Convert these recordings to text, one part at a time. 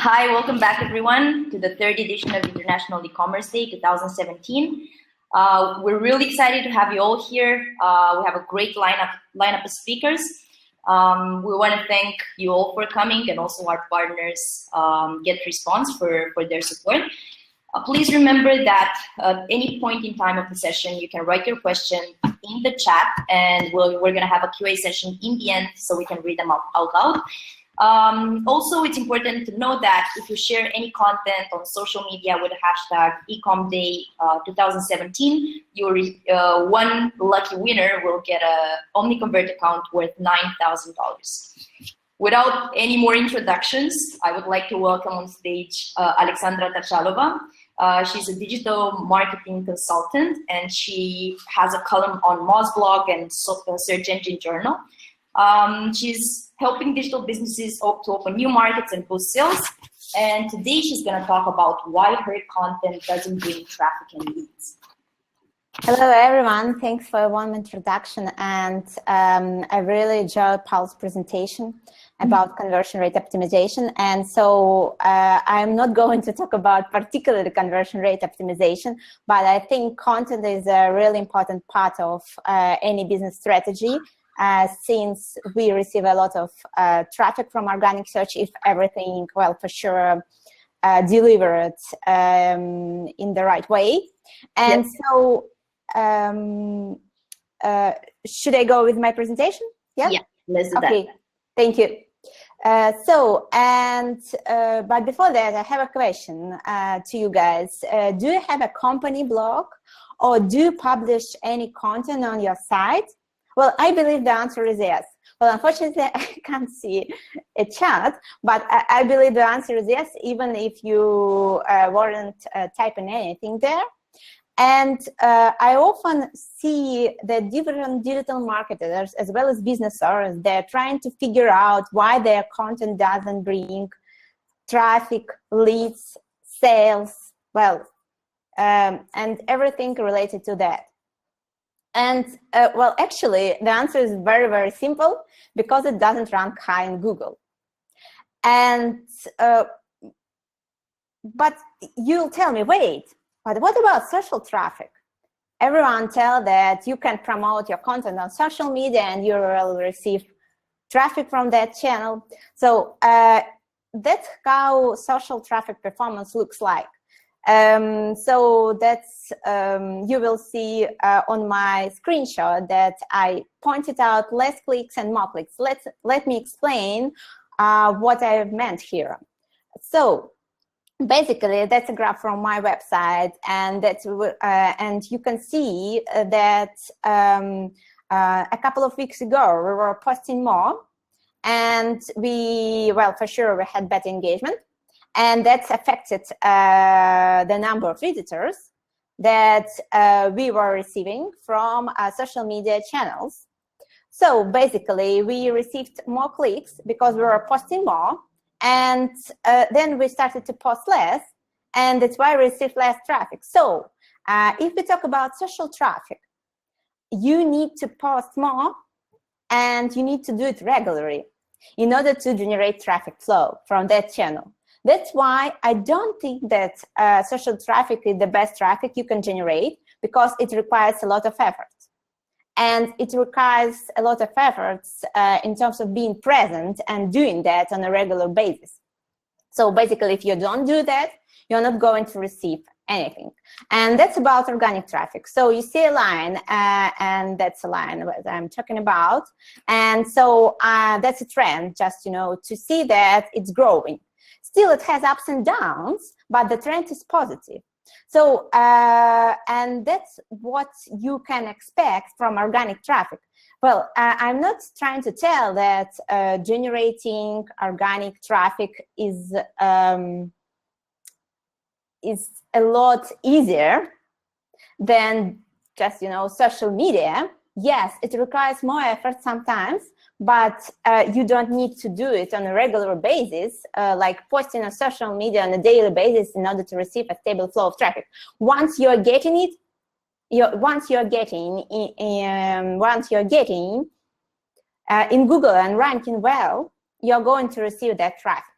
Hi, welcome back everyone to the third edition of International E-commerce Day 2017. We're really excited to have you all here. We have a great lineup of speakers. We want to thank you all for coming, and also our partners, GetResponse, for their support. Please remember that at any point in time of the session, you can write your question in the chat, and we're going to have a QA session in the end so we can read them out loud. Also, it's important to know that if you share any content on social media with the hashtag ecomday 2017, your one lucky winner will get a Omniconvert account worth $9,000. Without any more introductions, I would like to welcome on stage Alexandra Tachalova. She's a digital marketing consultant, and she has a column on Moz blog and Search Engine Journal. She's helping digital businesses to open new markets and boost sales. And today she's going to talk about why her content doesn't bring traffic and leads. Hello, everyone. Thanks for a warm introduction. And I really enjoyed Paul's presentation about conversion rate optimization. And so I'm not going to talk about particularly conversion rate optimization, but I think content is a really important part of any business strategy. Since we receive a lot of traffic from organic search, if everything, well, for sure, delivered in the right way. And yes. So, should I go with my presentation? Yeah, let's do that. Thank you. But before that, I have a question to you guys. Do you have a company blog, or do you publish any content on your site? Well, I believe the answer is yes. Well, unfortunately, I can't see a chat, but I believe the answer is yes, even if you weren't typing anything there. And I often see that different digital marketers, as well as business owners, they're trying to figure out why their content doesn't bring traffic, leads, sales, well, and everything related to that. And well, actually, the answer is very, very simple, because it doesn't rank high in Google. And but you'll tell me, wait, but what about social traffic? Everyone tell that you can promote your content on social media and you will receive traffic from that channel. So that's how social traffic performance looks like. So that's, you will see on my screenshot that I pointed out less clicks and more clicks. Let me explain what I meant here. So basically, that's a graph from my website, and that's and you can see that a couple of weeks ago we were posting more, and well, for sure we had better engagement. And that's affected the number of visitors that we were receiving from social media channels. So basically, we received more clicks because we were posting more, and then we started to post less, and that's why we received less traffic. So if we talk about social traffic, you need to post more, and you need to do it regularly in order to generate traffic flow from that channel. That's why I don't think that social traffic is the best traffic you can generate, because it requires a lot of effort. And it requires a lot of efforts in terms of being present and doing that on a regular basis. So basically, if you don't do that, you're not going to receive anything. And that's about organic traffic. So you see a line, and that's a line that I'm talking about. And so that's a trend, just, you know, to see that it's growing. Still, it has ups and downs, but the trend is positive. So, and that's what you can expect from organic traffic. Well, I'm not trying to tell that generating organic traffic is a lot easier than just, you know, social media. Yes, it requires more effort sometimes, but you don't need to do it on a regular basis, like posting on social media on a daily basis in order to receive a stable flow of traffic. Once you're getting it, once you're getting in Google and ranking well, you're going to receive that traffic.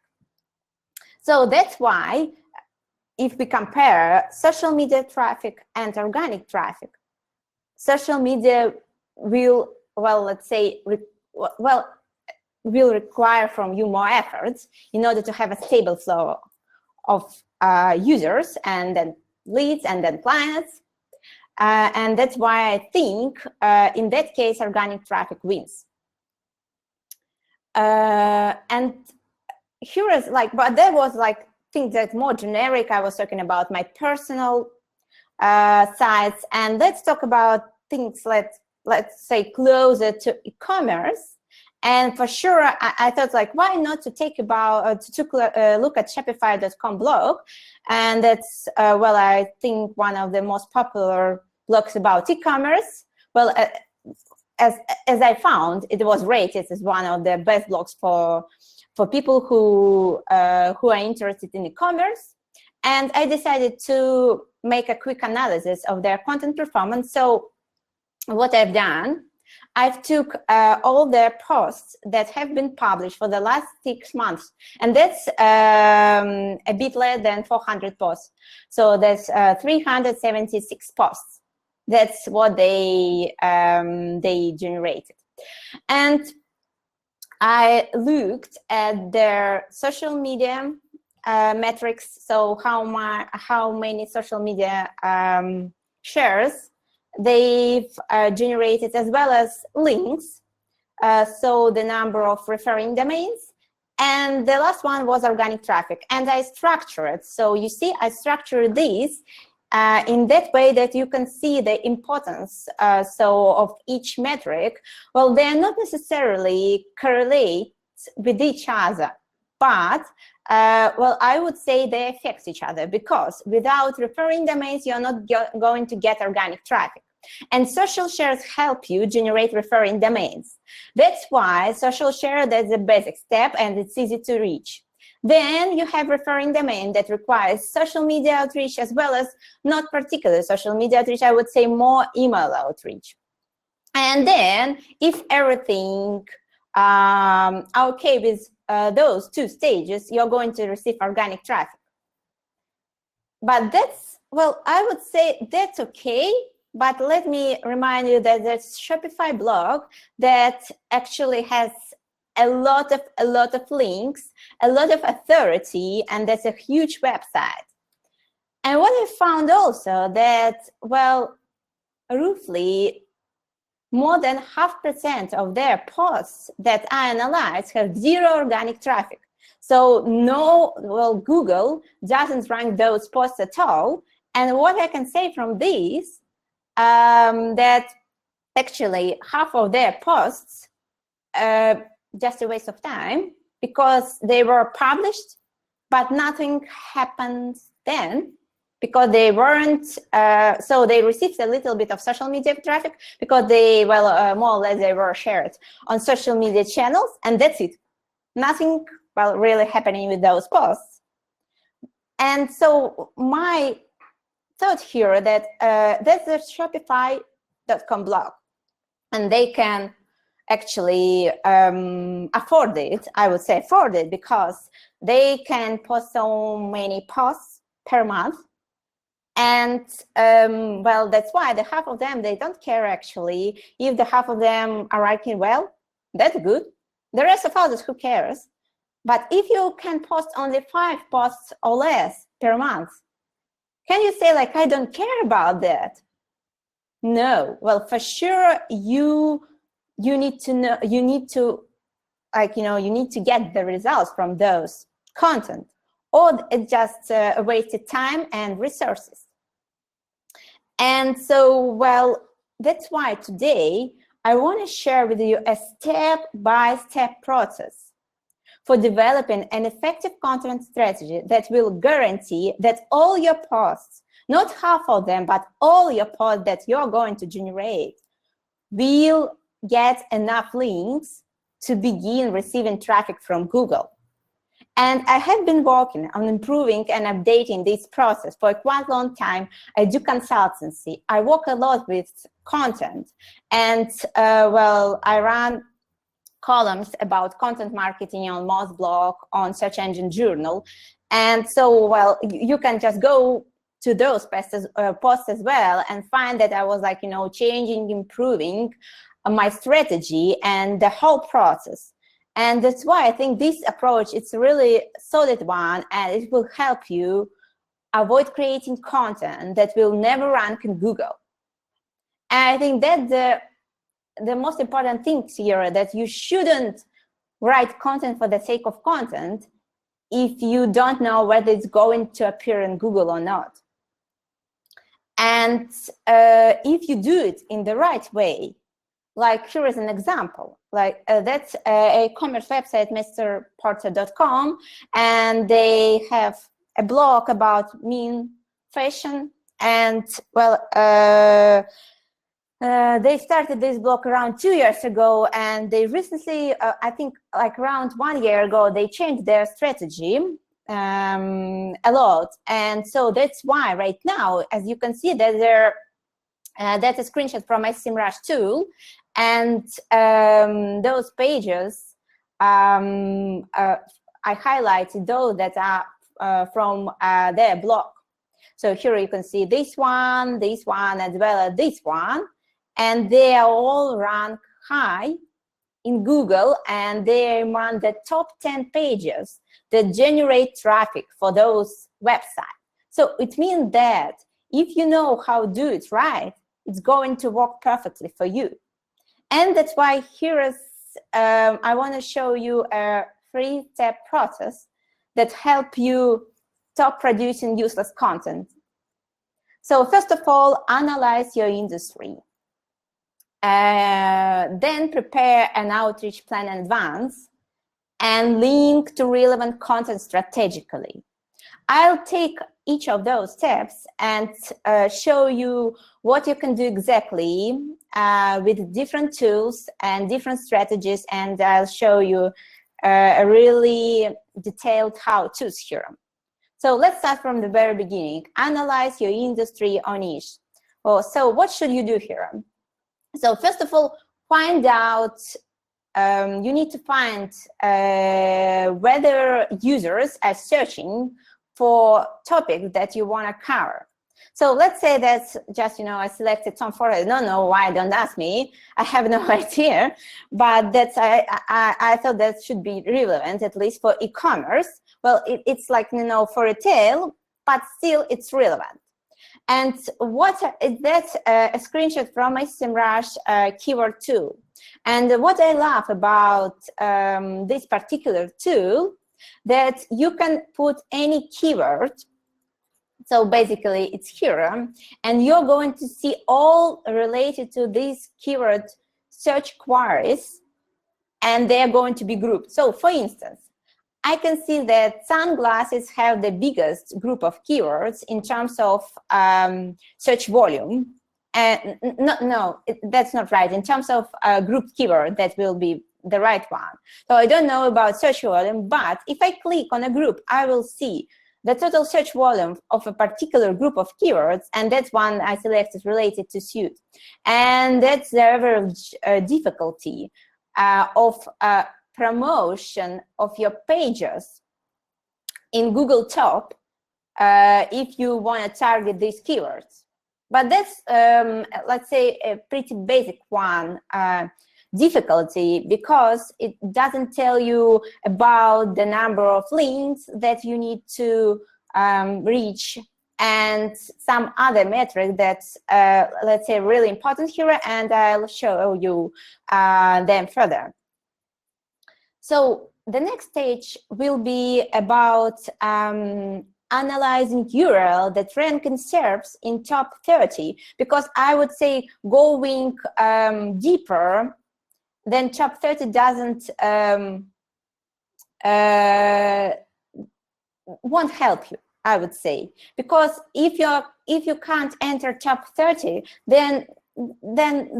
So that's why if we compare social media traffic and organic traffic, social media will, well, let's say, will require from you more efforts in order to have a stable flow of users and then leads and then clients. And that's why I think in that case, organic traffic wins. And here is like, but there was like things that more generic. I was talking about my personal sites, and let's talk about things let's say closer to e-commerce. And for sure, I thought like, why not to take about look at Shopify.com blog, and that's well, I think one of the most popular blogs about e-commerce. Well, as I found, it was rated as one of the best blogs for people who are interested in e-commerce. And I decided to make a quick analysis of their content performance. So what I've done, I've took all their posts that have been published for the last 6 months, and that's a bit less than 400 posts. So that's 376 posts. That's what they generated. And I looked at their social media metrics. So how many social media shares they've generated, as well as links, so the number of referring domains, and the last one was organic traffic. And I structured, so you see, I structured these in that way that you can see the importance so of each metric. Well, they are not necessarily correlate with each other, but well, I would say they affect each other, because without referring domains, you're not going to get organic traffic. And social shares help you generate referring domains. That's why social share, that's the basic step, and it's easy to reach. Then you have referring domain that requires social media outreach, as well as not particular social media outreach, I would say more email outreach. And then if everything okay with those two stages, you're going to receive organic traffic. But that's, well, I would say that's okay. But let me remind you that there's Shopify blog that actually has a lot of links, a lot of authority, and that's a huge website. And what I found also that, well, roughly more than 0.5% of their posts that I analyzed have zero organic traffic. So no, well, Google doesn't rank those posts at all. And what I can say from these, that actually half of their posts just a waste of time, because they were published, but nothing happened then, because they weren't, so they received a little bit of social media traffic, because they, well, more or less they were shared on social media channels, and that's it. Nothing, well, really happening with those posts. And so my thought here that that's the Shopify.com blog, and they can actually afford it. I would say afford it, because they can post so many posts per month. And well, that's why the half of them, they don't care actually. If the half of them are ranking well, that's good. The rest of others, who cares? But if you can post only 5 posts or less per month, can you say like, I don't care about that? No. Well, for sure, you need to know, you need to, like, you know, you need to get the results from those content, or it's just a wasted time and resources. And so, well, that's why today I want to share with you a step-by-step process for developing an effective content strategy that will guarantee that all your posts, not half of them, but all your posts that you're going to generate, will get enough links to begin receiving traffic from Google. And I have been working on improving and updating this process for a quite long time. I do consultancy. I work a lot with content. And well, I run columns about content marketing on Mozblog, on Search Engine Journal. And so, well, you can just go to those posts as well and find that I was like, changing, improving my strategy and the whole process. And that's why I think this approach, it's a really solid one, and it will help you avoid creating content that will never rank in Google. And I think that the most important things here, that you shouldn't write content for the sake of content if you don't know whether it's going to appear in Google or not. And if you do it in the right way, like here is an example, like that's a commerce website, mrporter.com, and they have a blog about mean fashion. And well, they started this blog around 2 years ago, and they recently, I think like around 1 year ago, they changed their strategy a lot. And so that's why right now, as you can see, that that's a screenshot from my SEMrush tool, and those pages, I highlighted those that are from their blog. So here you can see this one, as well as this one, and they are all ranked high in Google, and they are among the top 10 pages that generate traffic for those websites. So it means that if you know how to do it right, it's going to work perfectly for you. And that's why here is, I want to show you a 3-step process that help you stop producing useless content. So first of all, analyze your industry. Then prepare an outreach plan in advance and link to relevant content strategically. I'll take each of those steps and show you what you can do exactly with different tools and different strategies, and I'll show you a really detailed how-tos here. So let's start from the very beginning. Analyze your industry or niche. Oh, so what should you do here? So first of all, find out, you need to find whether users are searching for topics that you want to cover. So let's say that's just, I selected Tom Ford. I don't know why, don't ask me. I have no idea, but that's, I thought that should be relevant, at least for e-commerce. Well, it's like, for retail, but still it's relevant. And that's a screenshot from my SEMrush keyword tool. And what I love about this particular tool, that you can put any keyword. So basically it's here, and you're going to see all related to these keyword search queries, and they're going to be grouped. So for instance, I can see that sunglasses have the biggest group of keywords in terms of search volume. And that's not right. In terms of grouped keyword, that will be the right one. So I don't know about search volume, but if I click on a group, I will see the total search volume of a particular group of keywords, and that's one I selected related to suit. And that's the average difficulty of promotion of your pages in Google Top if you want to target these keywords. But that's, let's say, a pretty basic one difficulty, because it doesn't tell you about the number of links that you need to reach and some other metric that's, let's say, really important here, and I'll show you them further. So the next stage will be about analyzing URL that rank in SERPs in top 30, because I would say going deeper than top 30 doesn't won't help you, I would say, because if you can't enter top 30, then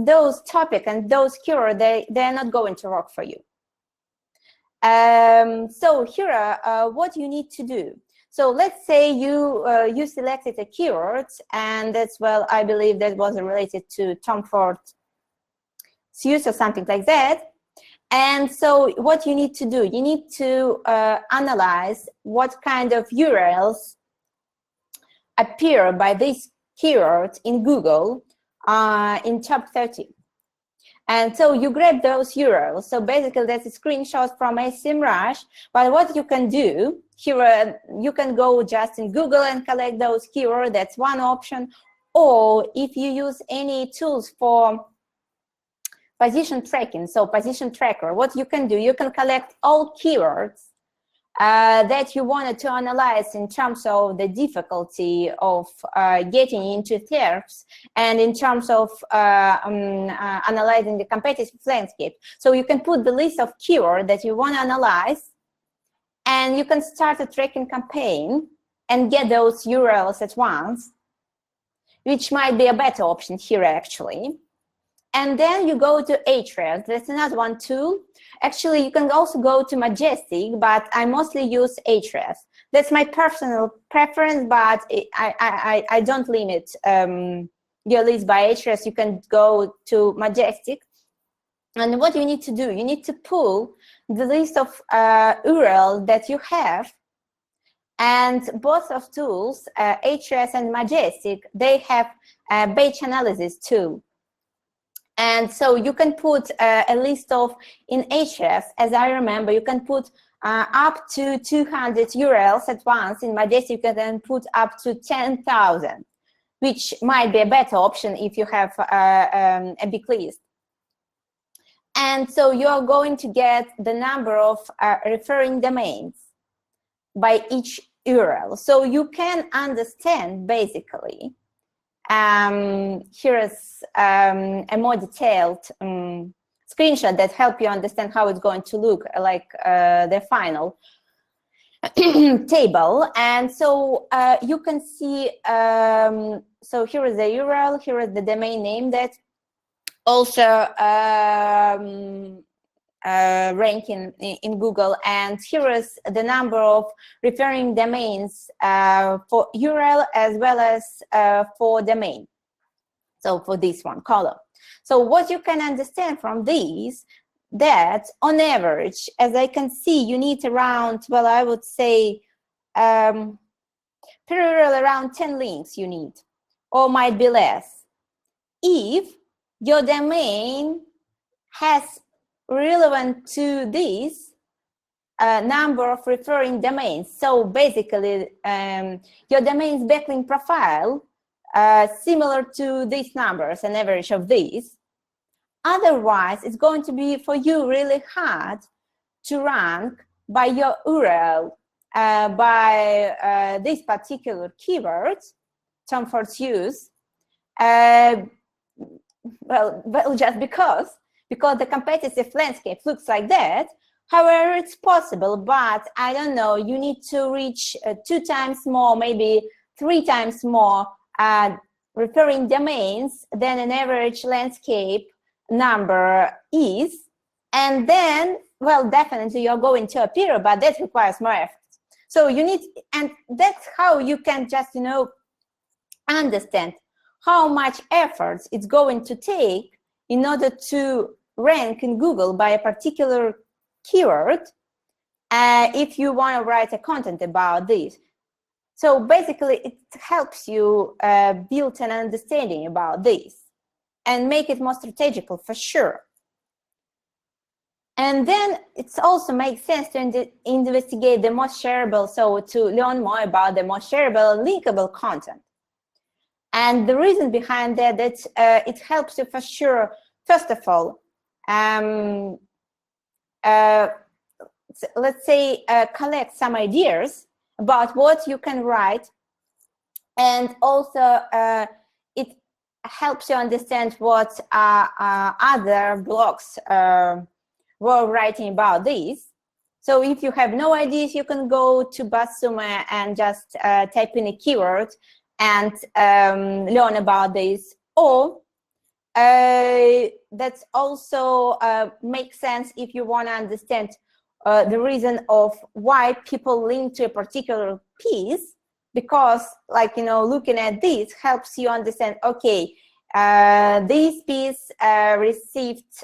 those topic and those keyword, they're not going to work for you. So here are what you need to do. So let's say you selected a keyword, and that's, well, I believe that was related to Tom Ford suits or something like that. And so what you need to do, you need to analyze what kind of URLs appear by this keyword in Google in top 30. And so you grab those URLs. So basically that's a screenshot from SEMrush. But what you can do here, you can go just in Google and collect those keywords. That's one option. Or if you use any tools for position tracking, so position tracker, what you can do, you can collect all keywords that you wanted to analyze in terms of the difficulty of getting into SERPs and in terms of analyzing the competitive landscape. So you can put the list of keywords that you want to analyze, and you can start a tracking campaign and get those URLs at once, which might be a better option here actually. And then you go to Ahrefs. That's another one tool. Actually, you can also go to Majestic, but I mostly use Ahrefs. That's my personal preference, but I don't limit your list by Ahrefs. You can go to Majestic. And what you need to do, you need to pull the list of URL that you have. And both of tools, Ahrefs and Majestic, they have a batch analysis tool. And so you can put a list of, in Ahrefs, as I remember, you can put up to 200 URLs at once. In Majestic, you can then put up to 10,000, which might be a better option if you have a big list. And so you're going to get the number of referring domains by each URL. So you can understand, basically, here is a more detailed screenshot that help you understand how it's going to look like the final table. And so you can see, so here is the URL, here is the domain name that also ranking in Google, and here is the number of referring domains for URL as well as for domain. So for this one column. So what you can understand from these, that on average, as I can see, you need around, well, I would say per URL around 10 links you need, or might be less. If your domain has relevant to this number of referring domains. So basically, your domain's backlink profile similar to these numbers, an average of these. Otherwise, it's going to be for you really hard to rank by your URL, by this particular keyword, term for use. Well, just because the competitive landscape looks like that. However, it's possible, but I don't know, you need to reach 2 times more, maybe 3 times more referring domains than an average landscape number is. And then, well, definitely you're going to appear, but that requires more effort. So you need, and that's how you can just, you know, understand how much effort it's going to take in order to rank in Google by a particular keyword if you want to write a content about this. So basically, it helps you build an understanding about this and make it more strategical for sure. And then it also makes sense to investigate the most shareable, so to learn more about the most shareable and linkable content. And the reason behind that, it helps you for sure, first of all, let's say collect some ideas about what you can write, and also it helps you understand what other blogs were writing about this. So if you have no ideas, you can go to BuzzSumo and just type in a keyword and learn about this. Or that's also makes sense if you want to understand the reason of why people link to a particular piece, because, like, you know, looking at this helps you understand, okay, this piece received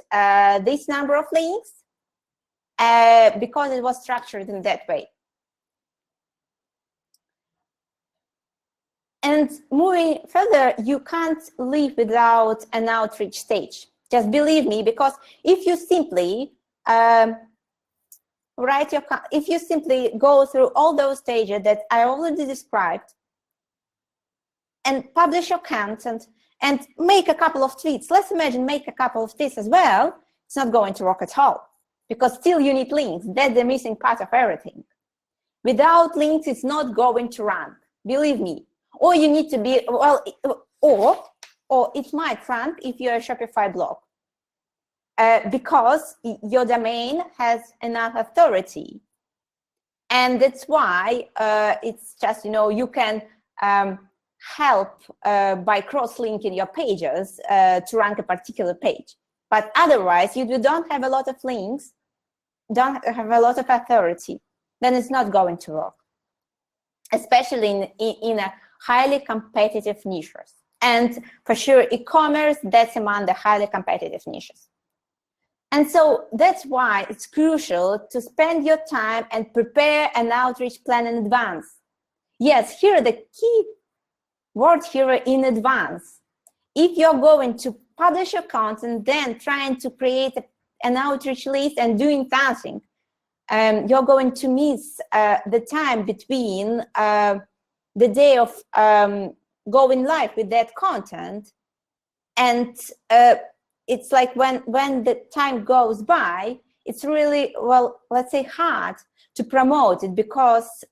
this number of links, because it was structured in that way. And moving further, you can't live without an outreach stage. Just believe me, because if you simply if you simply go through all those stages that I already described and publish your content and make a couple of tweets, let's imagine make a couple of tweets as well, it's not going to work at all, because still you need links. That's the missing part of everything. Without links, it's not going to rank, believe me. Or you need to be, well, or it might rank if you're a Shopify blog, because your domain has enough authority. And that's why it's just, you can help by cross-linking your pages to rank a particular page. But otherwise, if you don't have a lot of links, don't have a lot of authority, then it's not going to work, especially in a highly competitive niches. And for sure, e-commerce, that's among the highly competitive niches. And so that's why it's crucial to spend your time and prepare an outreach plan in advance. Yes, here the key word here, in advance. If you're going to publish your content, then trying to create an outreach list and doing something, you're going to miss the time between the day of going live with that content, and it's like when the time goes by, it's really, well, let's say hard to promote it, because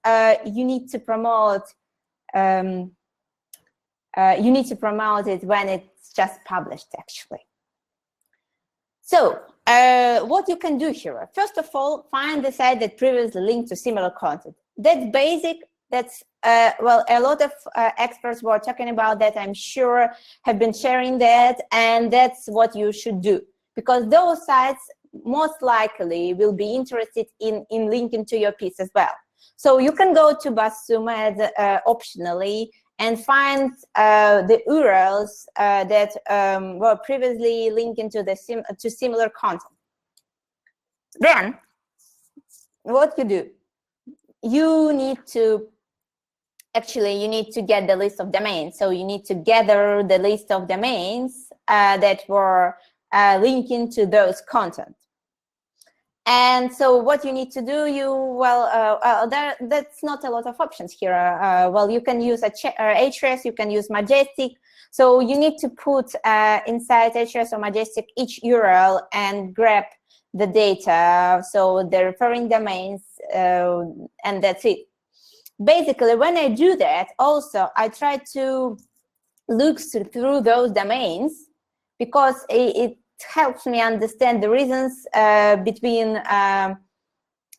you need to promote it when it's just published, actually. So what you can do here, first of all, find the site that previously linked to similar content. That's basic. That's well, a lot of experts were talking about that, I'm sure, have been sharing that, and that's what you should do, because those sites most likely will be interested in linking to your piece as well. So you can go to BuzzSumo optionally and find the URLs that were previously linked to similar content. Then, what you do, you need to get the list of domains. So you need to gather the list of domains that were linking to those content. And so what you need to do, that's not a lot of options here. Well, you can use Ahrefs, you can use Majestic. So you need to put inside Ahrefs or Majestic each URL and grab the data, so the referring domains, and that's it. Basically, when I do that, also, I try to look through those domains, because it helps me understand the reasons between,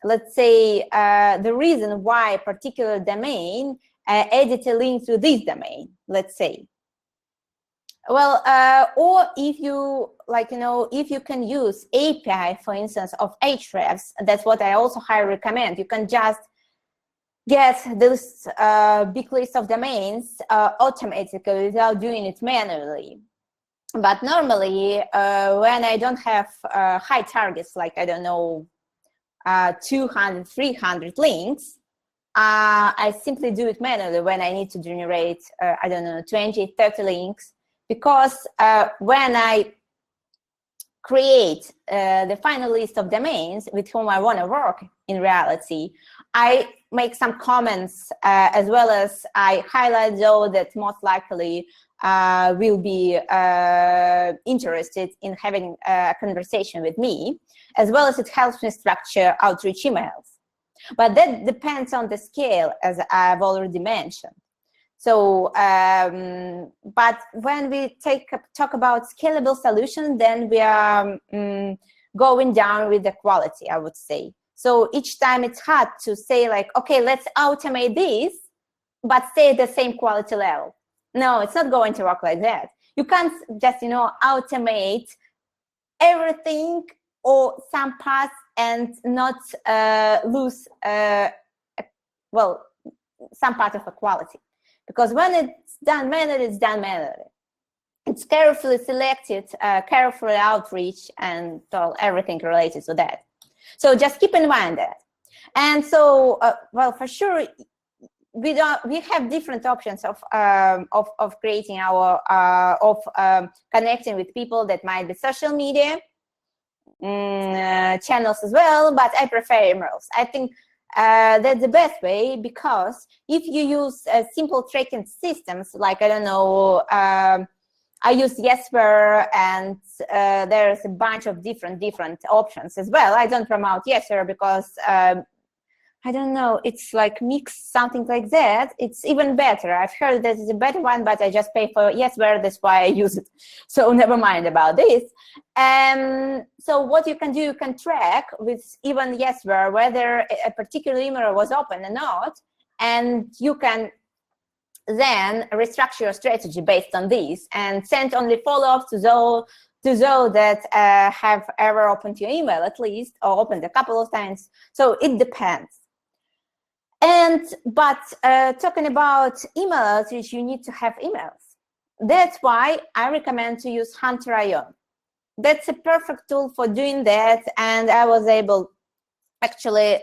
let's say, the reason why a particular domain added a link to this domain, let's say. Well, or if you, if you can use API, for instance, of Ahrefs, that's what I also highly recommend. You can just get this big list of domains automatically without doing it manually. But normally, when I don't have high targets, like, I don't know, 200, 300 links, I simply do it manually when I need to generate, I don't know, 20, 30 links, because when I create the final list of domains with whom I want to work in reality, I make some comments as well as I highlight those that most likely will be interested in having a conversation with me, as well as it helps me structure outreach emails. But that depends on the scale, as I've already mentioned. So, but when we talk about scalable solutions, then we are going down with the quality, I would say. So each time it's hard to say, like, okay, let's automate this, but stay at the same quality level. No, it's not going to work like that. You can't just, automate everything or some parts and not lose, well, some part of the quality. Because when it's done manually, it's done manually. It's carefully selected, carefully outreach, and everything related to that. So just keep in mind that. And so, well, for sure, we have different options of creating our connecting with people. That might be social media channels as well, but I prefer emails. I think that's the best way, because if you use simple tracking systems, like, I don't know, I use Yesware, and there's a bunch of different options as well. I don't promote Yesware because I don't know, it's like Mix, something like that. It's even better. I've heard that it's a better one, but I just pay for Yesware, that's why I use it. So never mind about this. So what you can do, you can track with even Yesware whether a particular email was open or not, and you can then restructure your strategy based on this and send only follow-ups to those that have ever opened your email, at least, or opened a couple of times. So it depends. But talking about email outreach, you need to have emails. That's why I recommend to use Hunter.io. That's a perfect tool for doing that, and I was able, actually,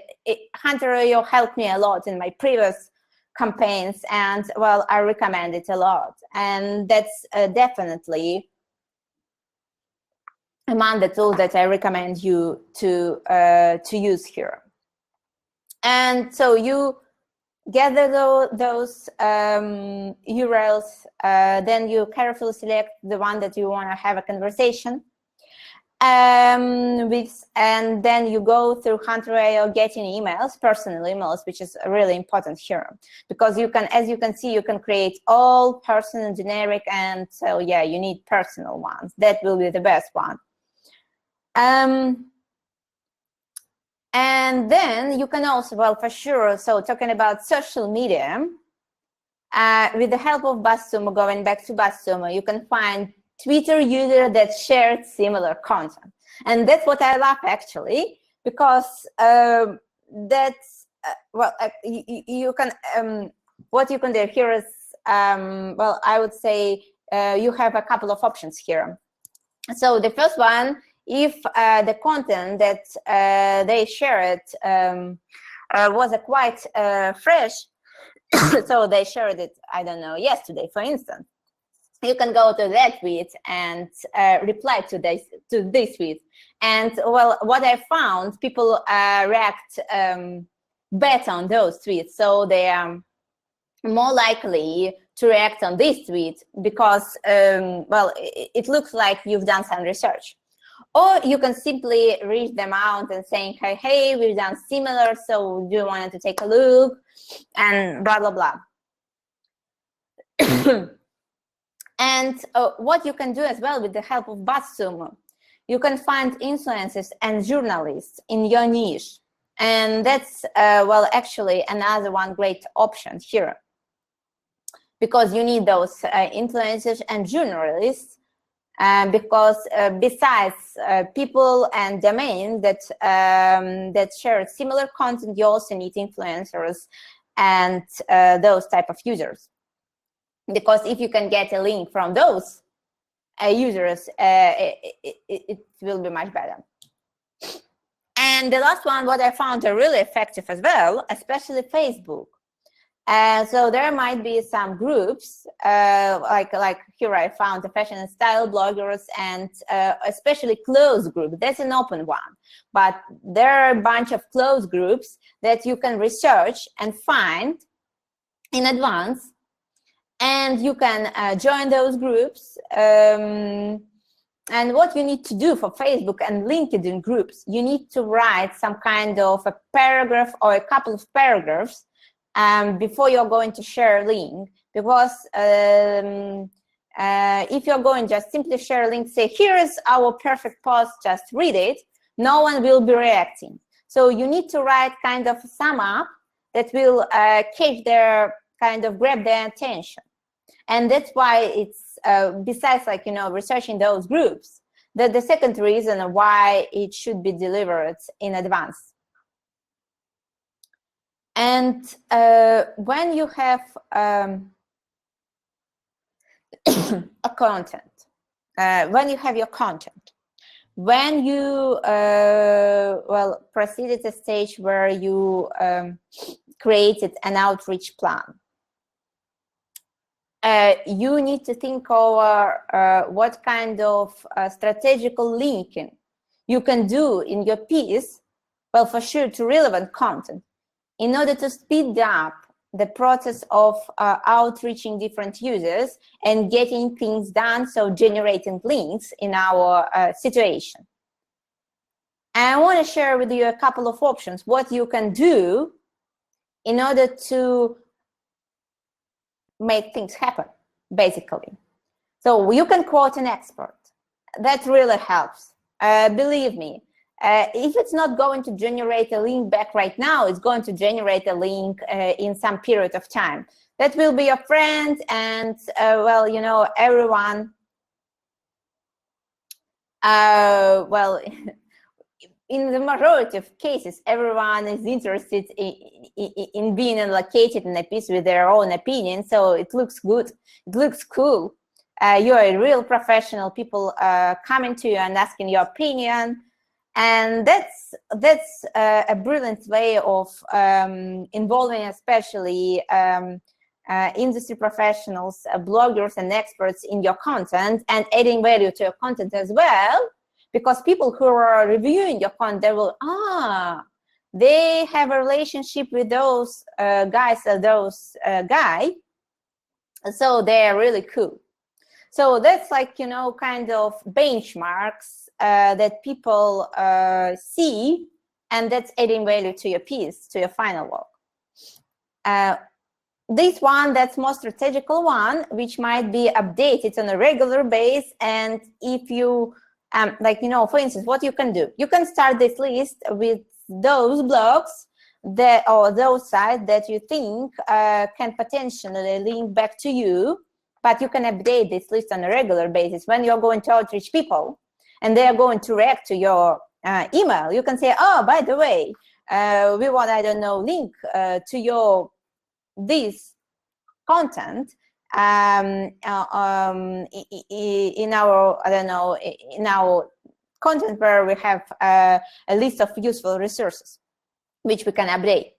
Hunter.io helped me a lot in my previous campaigns, and well, I recommend it a lot. And that's definitely among the tools that I recommend you to use here. And so you gather those URLs, then you carefully select the one that you want to have a conversation with, and then you go through Hunter.io getting emails, personal emails, which is really important here, because you can, as you can see, you can create all personal, generic, and so yeah, you need personal ones. That will be the best one. And then you can also, well, for sure, so talking about social media, with the help of BuzzSumo, going back to BuzzSumo, you can find Twitter users that shared similar content. And that's what I love, actually, because that's, well, you can, what you can do here is, well, I would say you have a couple of options here. So the first one, if the content that they shared was quite fresh, so they shared it, I don't know, yesterday, for instance, you can go to that tweet and reply to this tweet. And well, what I found, people react better on those tweets, so they are more likely to react on this tweet because, well, it looks like you've done some research. Or you can simply reach them out and saying, hey, we've done similar, so do you want to take a look, and blah, blah, blah. And what you can do as well with the help of BuzzSumo, you can find influencers and journalists in your niche. And that's, well, actually another one great option here, because you need those influencers and journalists. Because besides people and domains that that share similar content, you also need influencers and those type of users. Because if you can get a link from those users, it will be much better. And the last one, what I found are really effective as well, especially Facebook. So there might be some groups, like here I found the fashion and style bloggers, and especially closed group. That's an open one, but there are a bunch of closed groups that you can research and find in advance, and you can join those groups. And what you need to do for Facebook and LinkedIn groups, you need to write some kind of a paragraph or a couple of paragraphs before you're going to share a link, because if you're going just simply share a link, say, here's our perfect post, just read it, no one will be reacting. So you need to write kind of a sum up that will catch their, kind of grab their attention. And that's why it's, besides, like, you know, researching those groups, the second reason why it should be delivered in advance. And when you have a content, when you have your content, when you proceed at a stage where you created an outreach plan. You need to think over what kind of strategical linking you can do in your piece, well, for sure, to relevant content, in order to speed up the process of outreaching different users and getting things done, so generating links in our situation. And I want to share with you a couple of options, what you can do in order to make things happen, basically. So you can quote an expert. That really helps. Believe me, if it's not going to generate a link back right now, it's going to generate a link in some period of time. That will be your friend, and well, you know, everyone, well, in the majority of cases, everyone is interested in being allocated in a piece with their own opinion, so it looks good, it looks cool. You're a real professional, people coming to you and asking your opinion, and that's a brilliant way of involving especially industry professionals, bloggers and experts in your content, and adding value to your content as well. Because people who are reviewing your content, they will, they have a relationship with those guys or those guy, so they're really cool. So that's like, you know, kind of benchmarks that people see, and that's adding value to your piece, to your final work. This one, that's more strategical one, which might be updated on a regular basis, and if you like, you know, for instance, what you can do, you can start this list with those blogs that, or those sites that you think can potentially link back to you, but you can update this list on a regular basis. When you're going to outreach people and they are going to react to your email, you can say, oh, by the way, we want, I don't know, link to your this content in our, I don't know, in our content where we have a list of useful resources which we can update.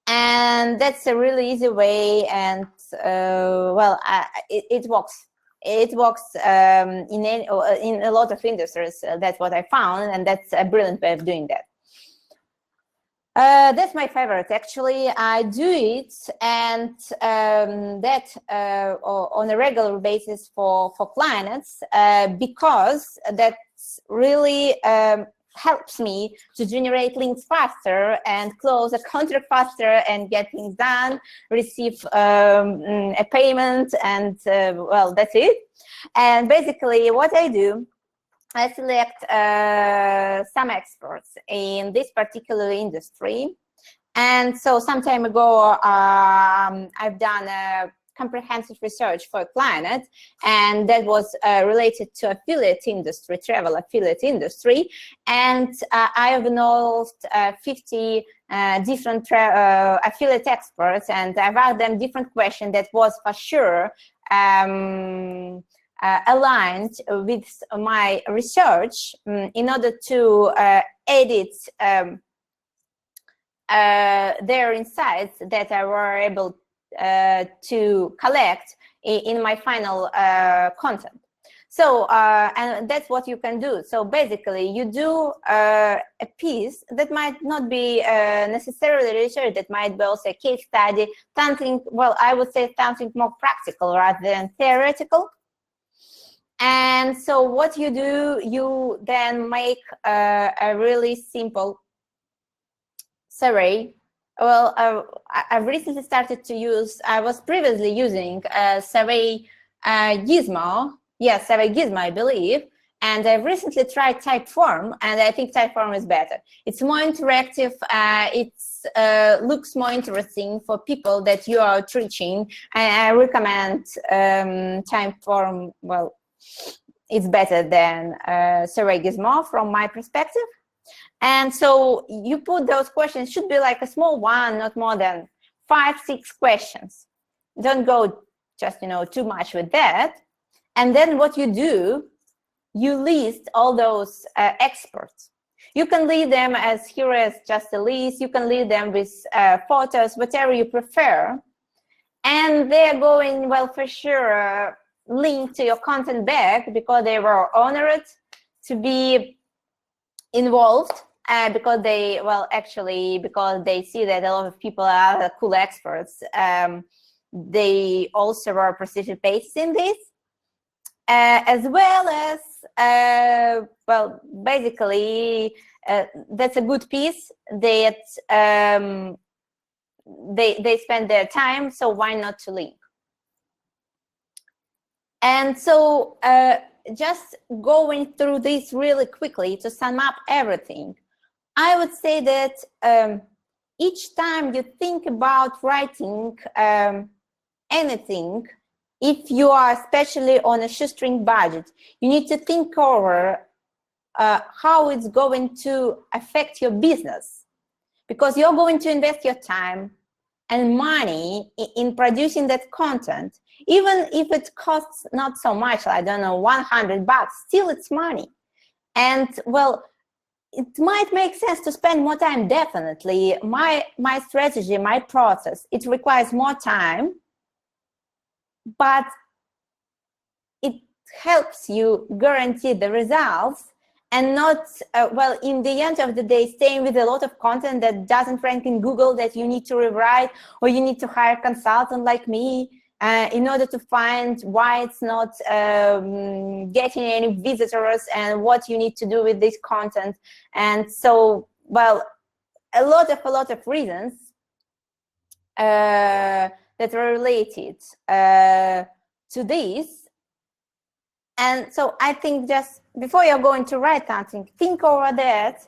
And that's a really easy way, and well, it works. It works in a lot of industries. That's what I found, and that's a brilliant way of doing that. That's my favorite, actually. I do it, and that on a regular basis for clients, because that's really helps me to generate links faster and close a contract faster and get things done, receive a payment, and well, that's it. And basically what I do, I select some experts in this particular industry. And so some time ago, I've done a comprehensive research for a client, and that was related to affiliate industry, travel affiliate industry. And I have involved 50 different affiliate experts, and I've asked them different questions that was for sure aligned with my research in order to edit their insights that I were able to collect in my final content. So, and that's what you can do. So basically, you do a piece that might not be necessarily research, that might be also a case study, something, well, I would say something more practical rather than theoretical. And so what you do, you then make a really simple survey. Well, I've recently started to use, I was previously using Survey Gizmo. Yes, Survey Gizmo, I believe. And I've recently tried Typeform, and I think Typeform is better. It's more interactive. It looks more interesting for people that you are reaching. I recommend Typeform. Well, it's better than Survey Gizmo from my perspective. And so you put those questions, should be like a small one, not more than 5-6 questions. Don't go just, you know, too much with that. And then what you do, you list all those experts. You can leave them as here as just a list. You can leave them with photos, whatever you prefer. And they're going, well, for sure, link to your content back because they were honored to be involved. Because they, well, actually, because they see that a lot of people are cool experts, they also were participating in this, as well as, well, basically, that's a good piece that they spend their time, so why not to link? And so just going through this really quickly to sum up everything, I would say that each time you think about writing anything, if you are especially on a shoestring budget, you need to think over how it's going to affect your business, because you're going to invest your time and money in producing that content. Even if it costs not so much, I don't know, $100, still it's money. And well, it might make sense to spend more time, definitely. My strategy, my process, it requires more time, but it helps you guarantee the results and not, well, in the end of the day, staying with a lot of content that doesn't rank in Google that you need to rewrite, or you need to hire a consultant like me in order to find why it's not getting any visitors and what you need to do with this content. And so, well, a lot of reasons that are related to this. And so I think just before you're going to write something, think over that,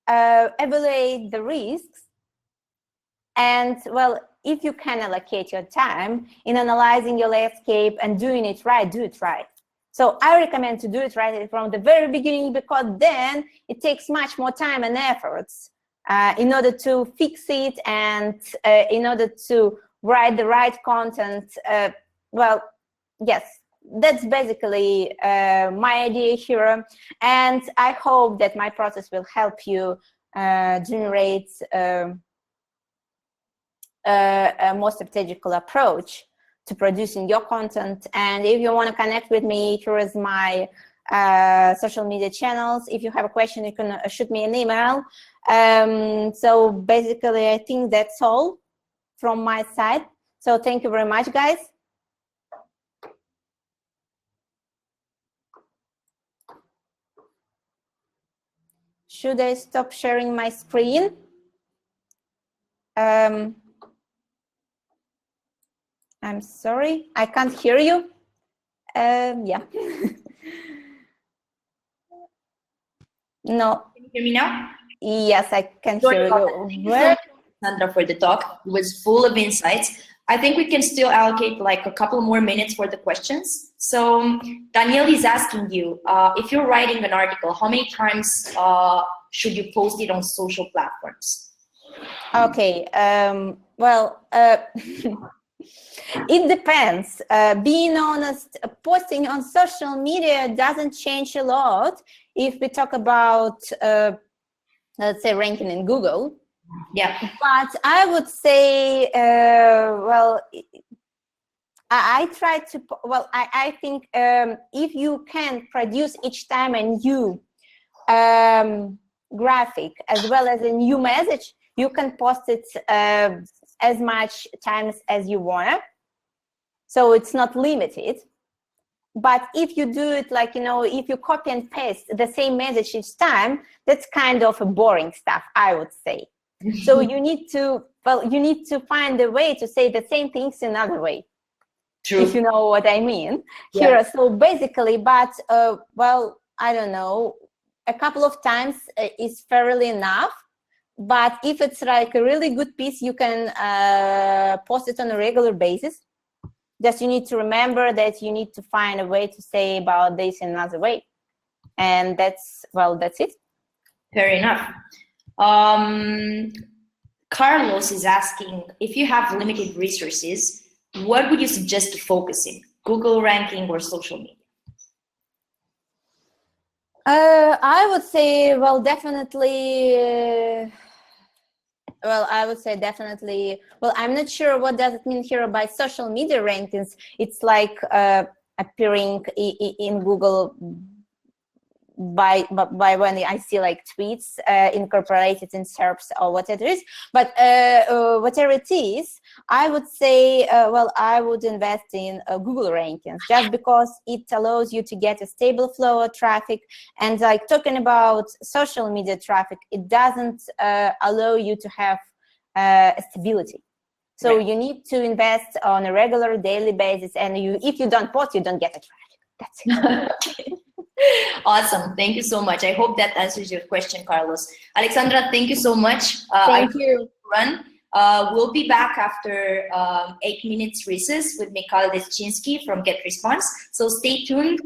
evaluate the risks, and well, if you can allocate your time in analyzing your landscape and doing it right, do it right. So I recommend to do it right from the very beginning, because then it takes much more time and efforts in order to fix it and in order to write the right content. Well, yes, that's basically my idea here. And I hope that my process will help you generate a more strategical approach to producing your content. And if you want to connect with me, here is my social media channels. If you have a question, you can shoot me an email. So basically, I think that's all from my side. So thank you very much, guys. Should I stop sharing my screen? I'm sorry, I can't hear you. Yeah. No. Can you hear me now? Yes, I can hear you. Thank you so much, Alexandra, for the talk. It was full of insights. I think we can still allocate like a couple more minutes for the questions. So Danielle is asking you, if you're writing an article, how many times should you post it on social platforms? Okay, well, it depends. Being honest, posting on social media doesn't change a lot if we talk about, let's say, ranking in Google. Yeah. But I would say, well, I try to, well, I think if you can produce each time a new graphic as well as a new message, you can post it as much times as you want. So it's not limited. But if you do it like, you know, if you copy and paste the same message each time, that's kind of a boring stuff, I would say. So you need to, well, you need to find a way to say the same things another way. True. If you know what I mean. Yeah. Here, so basically, but, well, I don't know, a couple of times is fairly enough. But if it's like a really good piece, you can post it on a regular basis. Just you need to remember that you need to find a way to say about this in another way. And that's, well, that's it. Fair enough. Carlos is asking, if you have limited resources, what would you suggest to focus in? Google ranking or social media? I would say, well, definitely. Well, I would say definitely. Well, I'm not sure what does it mean here by social media rankings. It's like appearing in Google by when I see like tweets incorporated in SERPs or whatever it is. But whatever it is, I would say, well, I would invest in Google rankings just because it allows you to get a stable flow of traffic. And like talking about social media traffic, it doesn't allow you to have stability. So you need to invest on a regular daily basis. And if you don't post, you don't get the traffic. That's it. Awesome. Thank you so much. I hope that answers your question, Carlos. Alexandra, thank you so much. Thank you. We'll be back after 8 minutes recess with Mikhail Deschinsky from GetResponse. So stay tuned.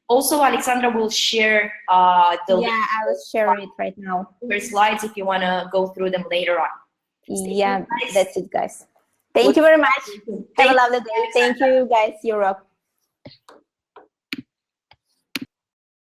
Also, Alexandra will share the link. Yeah, I will share it right now. Her slides if you want to go through them later on. Yeah, that's it, guys. Thank you very much. Have a lovely day. Thank you, guys. Europe.